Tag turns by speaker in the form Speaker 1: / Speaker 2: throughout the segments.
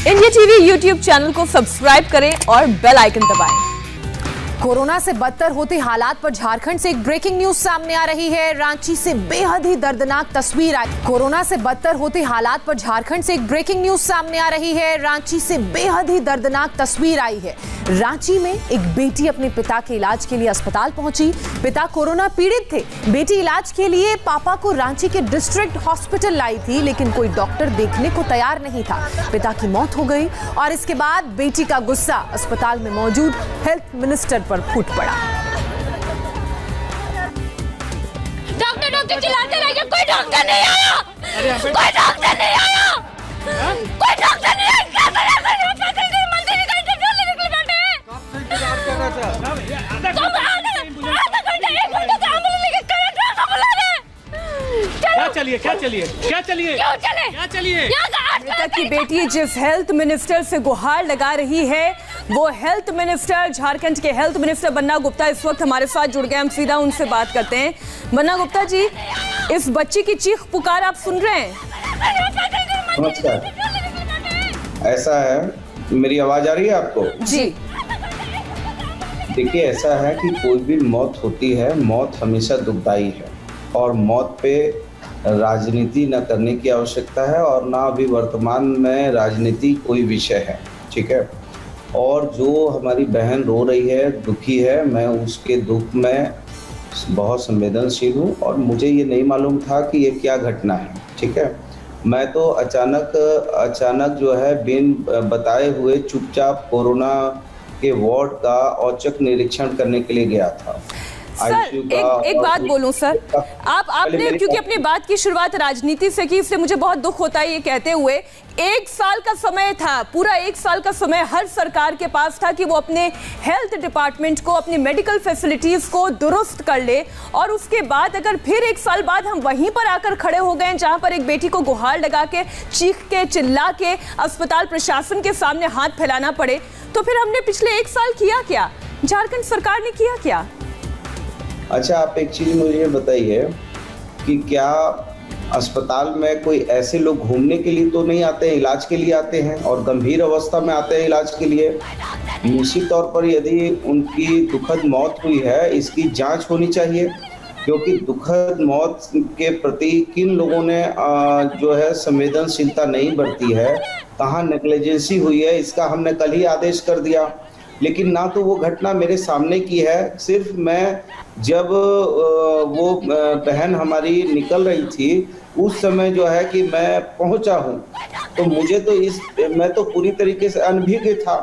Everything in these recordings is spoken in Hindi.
Speaker 1: इंडिया टीवी यूट्यूब चैनल को सब्सक्राइब करें और बेल आइकन दबाएं।
Speaker 2: कोरोना से बदतर होते हालात पर झारखंड से एक ब्रेकिंग न्यूज सामने आ रही है। रांची से बेहद ही दर्दनाक तस्वीर आई। कोरोना से बदतर होते हालात पर झारखंड से एक ब्रेकिंग न्यूज सामने आ रही है। रांची से बेहद ही दर्दनाक तस्वीर आई है। रांची में एक बेटी अपने पिता के इलाज के लिए अस्पताल पहुंची। पिता कोरोना पीड़ित थे। बेटी इलाज के लिए पापा को रांची के डिस्ट्रिक्ट हॉस्पिटल लाई थी, लेकिन कोई डॉक्टर देखने को तैयार नहीं था। पिता की मौत हो गई और इसके बाद बेटी का गुस्सा अस्पताल में मौजूद हेल्थ मिनिस्टर पर फूट पड़ा।
Speaker 3: डॉक्टर चिल्लाते रह गए, कोई डॉक्टर नहीं आया, कोई डॉक्टर नहीं आया, कोई डॉक्टर नहीं आया। क्या करें? मंदिर का इंटरव्यू लेने के लिए बैठे हैं।
Speaker 4: क्या चलिए
Speaker 1: मृतक की बेटी जिस हेल्थ मिनिस्टर से गुहार लगा रही है, वो हेल्थ मिनिस्टर, झारखंड के हेल्थ मिनिस्टर बन्ना गुप्ता इस वक्त हमारे साथ जुड़ गए। हम सीधा उनसे बात करते हैं। बन्ना गुप्ता जी, इस बच्ची की चीख पुकार आप सुन रहे हैं?
Speaker 5: नमस्कार। ऐसा है, मेरी आवाज आ रही है आपको?
Speaker 1: जी।
Speaker 5: देखिए, ऐसा है कि कोई भी मौत होती है, मौत हमेशा दुखदाई है और मौत पे राजनीति न करने की आवश्यकता है और ना अभी वर्तमान में राजनीति कोई विषय है, ठीक है। और जो हमारी बहन रो रही है, दुखी है, मैं उसके दुख में बहुत संवेदनशील हूँ और मुझे ये नहीं मालूम था कि ये क्या घटना है, ठीक है। मैं तो अचानक जो है बिन बताए हुए चुपचाप कोरोना के वार्ड का औचक निरीक्षण करने के लिए गया था।
Speaker 1: सर, एक बात बोलूं सर, आपने क्योंकि अपनी बात की शुरुआत राजनीति से की, इसलिए मुझे बहुत दुख होता है ये कहते हुए। एक साल का समय था, पूरा एक साल का समय हर सरकार के पास था कि वो अपने हेल्थ डिपार्टमेंट को, अपनी मेडिकल फैसिलिटीज को दुरुस्त कर ले, और उसके बाद अगर फिर एक साल बाद हम वहीं पर आकर खड़े हो गए जहां पर एक बेटी को गुहार लगा के, चीख के, चिल्ला के अस्पताल प्रशासन के सामने हाथ फैलाना पड़े, तो फिर हमने पिछले एक साल किया क्या? झारखंड सरकार ने किया क्या?
Speaker 5: अच्छा, आप एक चीज़ मुझे बताइए कि क्या अस्पताल में कोई ऐसे लोग घूमने के लिए तो नहीं आते हैं, इलाज के लिए आते हैं और गंभीर अवस्था में आते हैं इलाज के लिए? निश्चित तौर पर यदि उनकी दुखद मौत हुई है, इसकी जांच होनी चाहिए, क्योंकि दुखद मौत के प्रति किन लोगों ने जो है संवेदनशीलता नहीं बरती है, कहाँ नेग्लिजेंसी हुई है, इसका हमने कल ही आदेश कर दिया। लेकिन ना तो वो घटना मेरे सामने की है, सिर्फ मैं जब वो बहन हमारी निकल रही थी उस समय जो है कि मैं पहुंचा हूं, तो मुझे तो मैं तो पूरी तरीके से अनभिज्ञ था,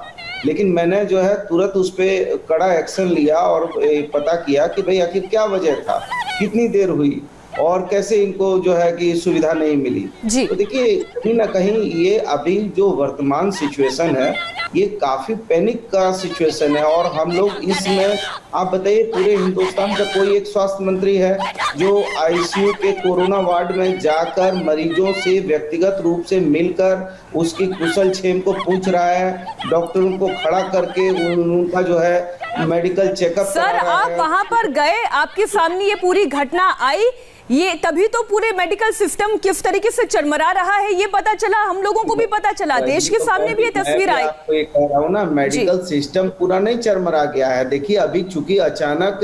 Speaker 5: लेकिन मैंने जो है तुरंत उस पर कड़ा एक्शन लिया और पता किया कि भाई आखिर क्या वजह था, कितनी देर हुई और कैसे इनको जो है कि सुविधा नहीं मिली जी। तो देखिए, कहीं ना कहीं ये अभी जो वर्तमान सिचुएशन है, ये काफी पैनिक का सिचुएशन है और हम लोग इसमें, आप बताइए, पूरे हिंदुस्तान का कोई एक स्वास्थ्य मंत्री है जो आईसीयू के कोरोना वार्ड में जाकर मरीजों से व्यक्तिगत रूप से मिलकर उसकी कुशल क्षेम को पूछ रहा है, डॉक्टरों को खड़ा करके उनका जो है मेडिकल चेकअप?
Speaker 1: सर, आप वहां पर गए, आपके सामने ये पूरी घटना आई, ये तभी तो पूरे मेडिकल सिस्टम किस तरीके से चरमरा रहा है ये पता चला, हम लोगों को भी पता चला, देश के सामने भी ये तस्वीर आई।
Speaker 5: आपको ये कह रहा हूँ ना, मेडिकल सिस्टम पूरा नहीं चरमरा गया है। देखिए, अभी चूंकि अचानक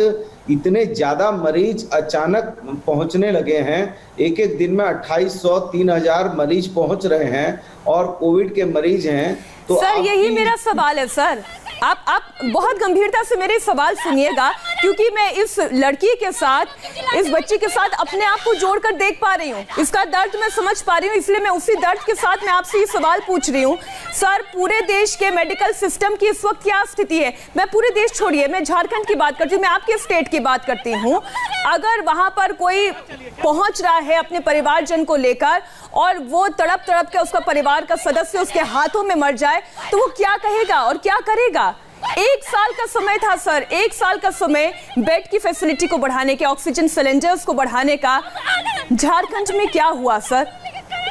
Speaker 5: इतने ज्यादा मरीज अचानक पहुंचने लगे हैं, एक दिन में 2800 3000 मरीज पहुंच रहे हैं और कोविड के मरीज हैं, तो
Speaker 1: सर यही मेरा सवाल है। सर, आप बहुत गंभीरता से मेरे सवाल सुनिएगा, क्योंकि मैं इस लड़की के साथ, इस बच्ची के साथ अपने आप को जोड़कर देख पा रही हूँ, इसका दर्द मैं समझ पा रही हूँ, इसलिए मैं उसी दर्द के साथ मैं आपसे ये सवाल पूछ रही हूँ। सर, पूरे देश के मेडिकल सिस्टम की इस वक्त क्या स्थिति है? मैं पूरे देश छोड़िए, मैं झारखंड की बात करती हूँ, मैं आपके स्टेट की बात करती हूँ। अगर वहां पर कोई पहुंच रहा है अपने परिवारजन को लेकर और वो तड़प तड़प के उसका परिवार का सदस्य उसके हाथों में मर जाए, तो वो क्या कहेगा और क्या करेगा? एक साल का समय था सर, एक साल का समय बेड की फैसिलिटी को बढ़ाने के, ऑक्सीजन सिलेंडर्स को बढ़ाने का। झारखंड में क्या हुआ सर?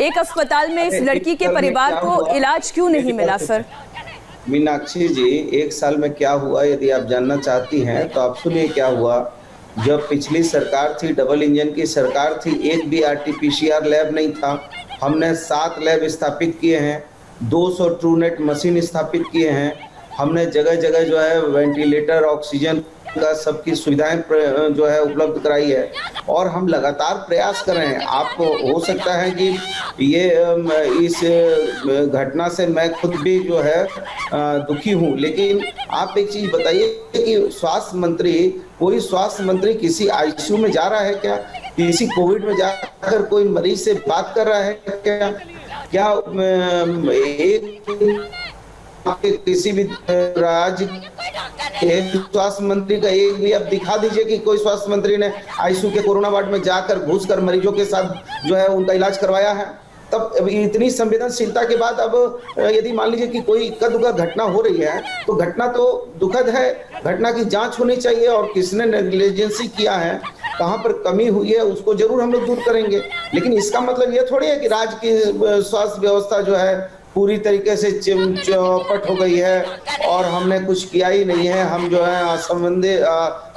Speaker 1: एक अस्पताल में इस लड़की के परिवार को इलाज क्यों नहीं मिला सर?
Speaker 5: मीनाक्षी जी, एक साल में क्या हुआ यदि आप जानना चाहती हैं तो आप सुनिए क्या हुआ। जब पिछली सरकार थी, डबल इंजन की सरकार थी, एक भी आरटीपीसीआर लैब नहीं था। हमने 7 लैब स्थापित किए हैं। 200 ट्रूनेट मशीन स्थापित किए हैं। हमने जगह जगह जो है वेंटिलेटर, ऑक्सीजन का सबकी सुविधाएं जो है उपलब्ध कराई है और हम लगातार प्रयास कर रहे हैं। आपको हो सकता है कि ये इस घटना से मैं खुद भी जो है दुखी हूं, लेकिन आप एक चीज बताइए कि कोई स्वास्थ्य मंत्री किसी आईसीयू में जा रहा है क्या? किसी कोविड में जाकर कोई मरीज से बात कर रहा है क्या? क्या किसी भी राज्य के स्वास्थ्य मंत्री का एक भी अब दिखा दीजिए कि कोई स्वास्थ्य मंत्री ने आईसीयू के कोरोना वार्ड में जाकर घुसकर मरीजों के साथ जो है उनका इलाज करवाया है। तब इतनी संवेदनशीलता के बाद अब यदि मान लीजिए कि कोई इक्का-दुक्का घटना हो रही है तो घटना तो दुखद है, घटना की जांच होनी चाहिए और किसने नेग्लिजेंसी किया है, कहां पर कमी हुई है, उसको जरूर हम लोग दूर करेंगे। लेकिन इसका मतलब ये थोड़ी है कि राज्य की स्वास्थ्य व्यवस्था जो है पूरी तरीके से चौपट हो गई है और हमने कुछ किया ही नहीं है, हम जो है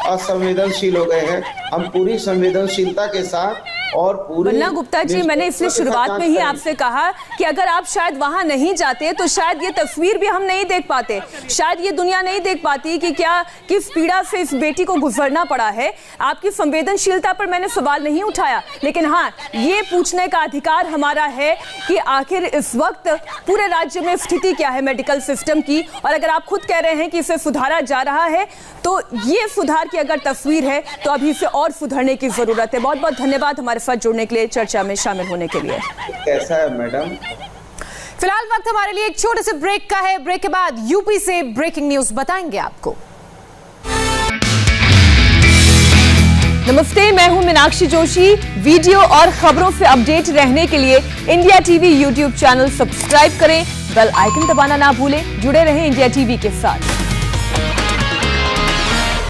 Speaker 5: असंवेदनशील हो गए हैं। हम पूरी संवेदनशीलता के साथ और पूरी
Speaker 1: वंदना गुप्ता जी, मैंने इसलिए शुरुआत में ही आपसे कहा कि अगर आप शायद वहां नहीं जाते तो शायद ये तस्वीर भी हम नहीं देख पाते, शायद ये दुनिया नहीं देख पाती कि क्या किस पीड़ा से इस बेटी को गुजरना पड़ा है। आपकी संवेदनशीलता पर मैंने सवाल नहीं उठाया, लेकिन हाँ, ये पूछने का अधिकार हमारा है कि आखिर इस वक्त पूरे राज्य में स्थिति क्या है मेडिकल सिस्टम की, और अगर आप खुद कह रहे हैं कि इसे सुधारा जा रहा है तो ये सुधार की अगर तस्वीर है तो अभी इसे और सुधारने की जरूरत है। बहुत बहुत धन्यवाद हमारे साथ जुड़ने के लिए, चर्चा में शामिल होने के लिए।
Speaker 5: कैसा है मैडम?
Speaker 2: फिलहाल वक्त हमारे लिए एक छोटे से ब्रेक का है। ब्रेक के बाद यूपी से ब्रेकिंग न्यूज बताएंगे आपको।
Speaker 1: नमस्ते, मैं हूं मीनाक्षी जोशी। वीडियो और खबरों से अपडेट रहने के लिए India TV YouTube channel subscribe करें, बेल आइकन दबाना ना भूलें। जुड़े रहें इंडिया टीवी के साथ।